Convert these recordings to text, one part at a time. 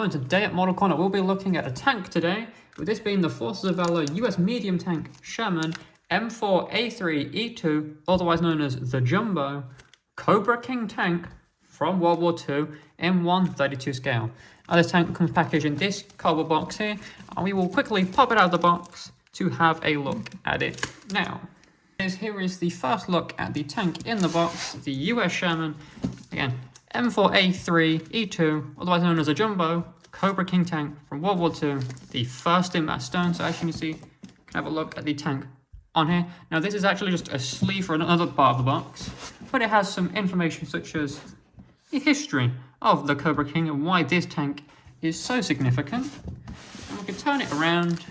And today at Model Corner, we'll be looking at a tank today, with this being the Forces of Valor US medium tank Sherman M4A3E2, otherwise known as the Jumbo, Cobra King tank from World War II in 1/32 scale. Now this tank comes packaged in this cardboard box here, and we will quickly pop it out of the box to have a look at it now. Here is the first look at the tank in the box, the US Sherman, again, M4A3E2, otherwise known as a Jumbo, Cobra King tank from World War II, the first in Bastogne. So as you can see, you can have a look at the tank on here. Now this is actually just a sleeve for another part of the box, but it has some information such as the history of the Cobra King and why this tank is so significant. And we can turn it around,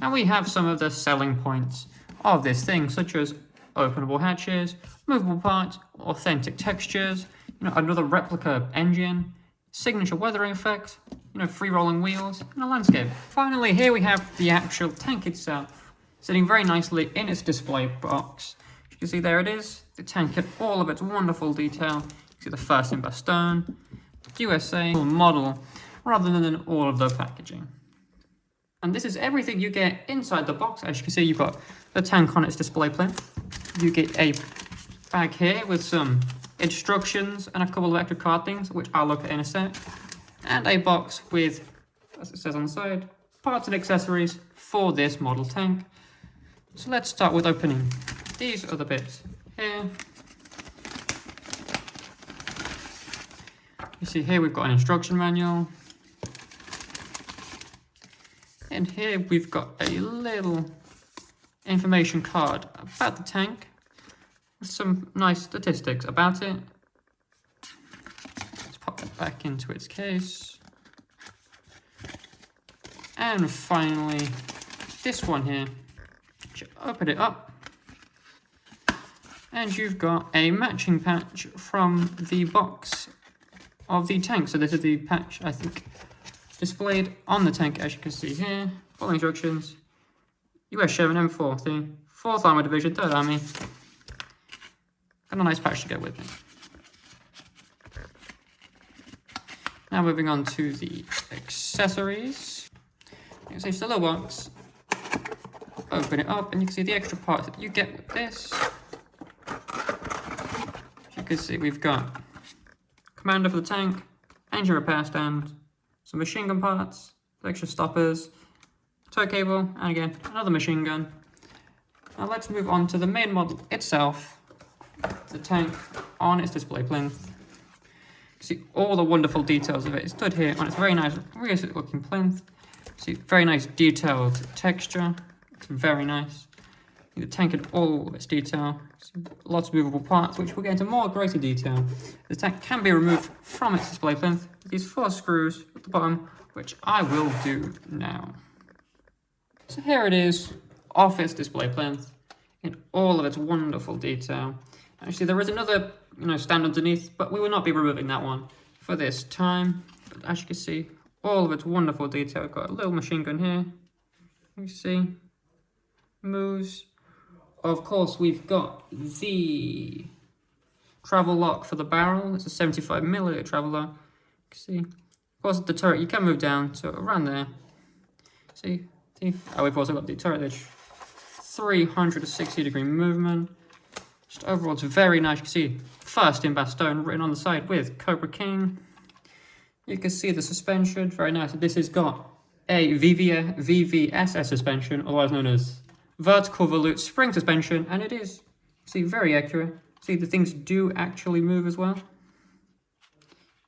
and we have some of the selling points of this thing, such as openable hatches, movable parts, authentic textures, another replica engine, signature weathering effect, free rolling wheels, and a landscape. Finally, here we have the actual tank itself, sitting very nicely in its display box. As you can see, there it is, the tank in all of its wonderful detail. You can see the first in Bastogne, USA model, rather than all of the packaging. And this is everything you get inside the box. As you can see, you've got the tank on its display plinth. You get a bag here with some instructions and a couple of extra card things, which I'll look at in a sec. And a box with, as it says on the side, parts and accessories for this model tank. So let's start with opening these other bits here. You see here we've got an instruction manual. And here we've got a little information card about the tank with some nice statistics about it. Let's pop it back into its case. And finally, this one here. Open it up, and you've got a matching patch from the box of the tank. So this is the patch, I think, displayed on the tank, as you can see here. Full instructions. US Sherman M4A3, 4th Armored Division, 3rd Army. Got a nice patch to go with it. Now moving on to the accessories. You can see it's a little box. Open it up, and you can see the extra parts that you get with this. As you can see, we've got commander for the tank, engine repair stand, some machine gun parts, extra stoppers, tow cable, and again, another machine gun. Now let's move on to the main model itself, the tank on its display plinth. You can see all the wonderful details of it. It's stood here on its very nice, realistic looking plinth. You see very nice detailed texture. It's very nice. The tank in all of its detail. Lots of movable parts, which we'll get into more greater detail. The tank can be removed from its display plinth with these 4 screws at the bottom, which I will do now. So here it is, off its display plinth, in all of its wonderful detail. Actually, there is another, stand underneath, but we will not be removing that one for this time. But as you can see, all of its wonderful detail. We've got a little machine gun here. You see, moves. Of course, we've got the travel lock for the barrel. It's a 75mm travel lock. You can see, of course, the turret you can move down to around there. See, we've also got the turret. There's 360-degree movement. Just overall, it's very nice. You can see first in Bastogne written on the side with Cobra King. You can see the suspension, very nice. This has got a VVSS suspension, otherwise known as vertical volute spring suspension, and it is, see, very accurate. See, the things do actually move as well.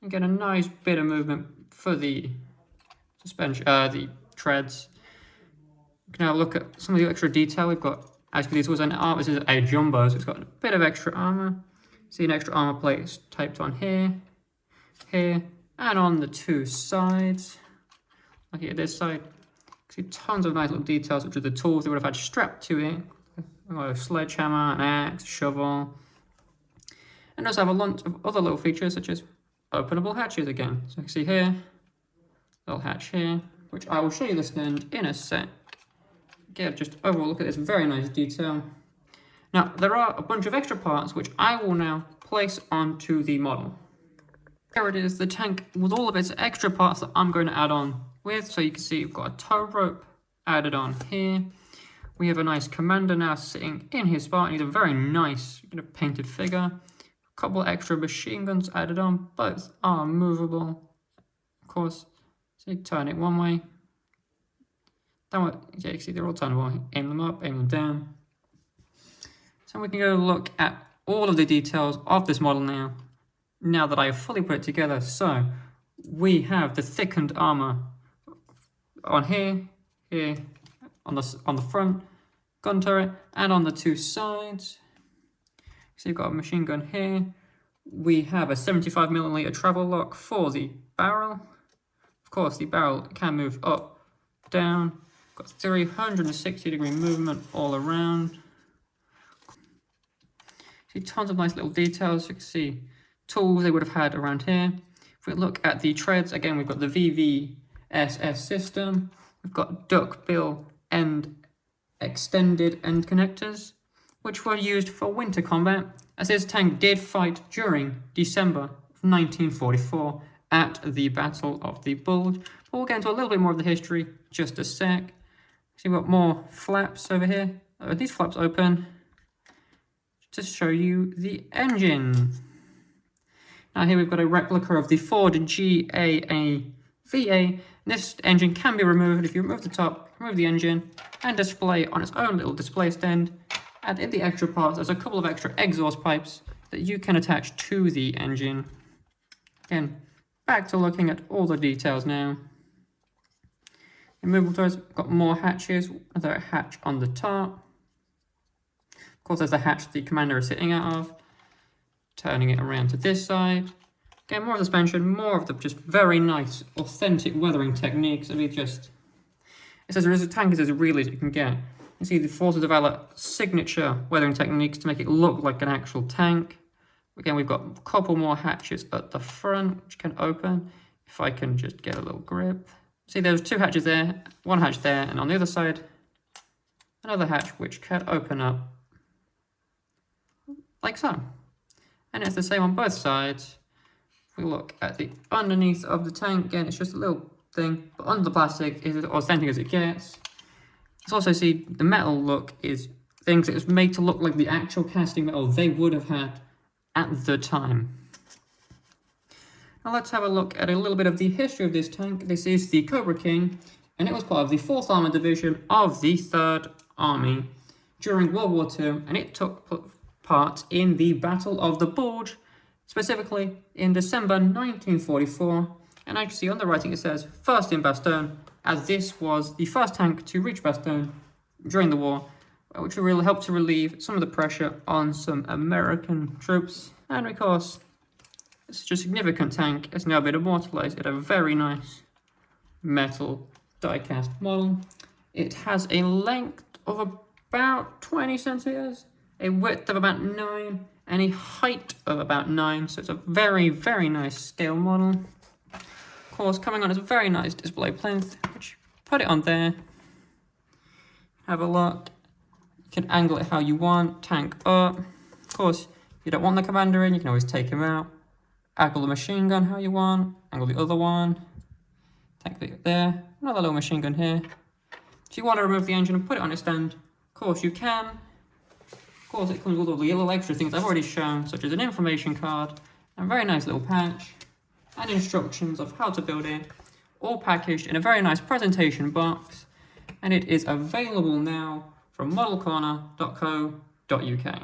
You get a nice bit of movement for the suspension, the treads. You can now look at some of the extra detail we've got. As this was this is a Jumbo, so it's got a bit of extra armor. See an extra armor plate typed on here, here, and on the 2 sides. Looking at this side, see tons of nice little details, which are the tools they would have had strapped to it. A sledgehammer, an axe, shovel. And also have a lot of other little features, such as openable hatches again. So you can see here, little hatch here, which I will show you the stand in a sec. Again, just overall look at this very nice detail. Now, there are a bunch of extra parts which I will now place onto the model. Here it is, the tank with all of its extra parts that I'm going to add on with. So you can see you've got a tow rope added on here. We have a nice commander now sitting in his spot. He's a very nice painted figure. A couple extra machine guns added on. Both are movable. Of course, so you turn it one way. Yeah, you can see they're all turnable. Aim them up, aim them down. So we can go look at all of the details of this model now that I have fully put it together. So we have the thickened armor on here, on the front gun turret, and on the two sides. So you've got a machine gun here. We have a 75mm travel lock for the barrel. Of course, the barrel can move up, down. Got 360-degree movement all around. See tons of nice little details. You can see tools they would have had around here. If we look at the treads, again, we've got the VVSS system. We've got duckbill end extended end connectors, which were used for winter combat, as this tank did fight during December of 1944 at the Battle of the Bulge. But we'll get into a little bit more of the history just a sec. So we've got more flaps over here. These flaps open to show you the engine. Now here we've got a replica of the Ford GAA-VA. This engine can be removed. If you remove the top, remove the engine, and display on its own little display stand. And in the extra parts, there's a couple of extra exhaust pipes that you can attach to the engine. Again, back to looking at all the details now. In movable doors, we've got more hatches. Another hatch on the top. Of course, there's the hatch the commander is sitting out of. Turning it around to this side. Again, more of the suspension, more of the just very nice, authentic weathering techniques. I mean, it says the tank is as real as you can get. You see the Forces of Valor signature weathering techniques to make it look like an actual tank. Again, we've got a couple more hatches at the front, which can open. If I can just get a little grip. See, there's two hatches there, one hatch there, and on the other side, another hatch which can open up like so. And it's the same on both sides. If we look at the underneath of the tank, again, it's just a little thing, but under the plastic is as authentic as it gets. Let's also see the metal look is things that it's made to look like the actual casting metal they would have had at the time. Now let's have a look at a little bit of the history of this tank. This is the Cobra King, and it was part of the 4th Armoured Division of the 3rd Army during World War II, and it took part in the Battle of the Bulge, specifically in December 1944. And as you can see on the writing, it says first in Bastogne, as this was the first tank to reach Bastogne during the war, which will help to relieve some of the pressure on some American troops. And of course, it's such a significant tank. It's now been immortalized in a very nice metal die-cast model. It has a length of about 20 centimeters, a width of about 9, and a height of about 9. So it's a very, very nice scale model. Of course, coming on is a very nice display plinth, which put it on there. Have a look. You can angle it how you want. Tank up. Of course, if you don't want the commander in, you can always take him out. Angle the machine gun how you want. Angle the other one. Tank it there. Another little machine gun here. If you want to remove the engine and put it on its stand, of course you can. Of course, it comes with all the little extra things I've already shown, such as an information card, and a very nice little patch, and instructions of how to build it, all packaged in a very nice presentation box, and it is available now from modelcorner.co.uk.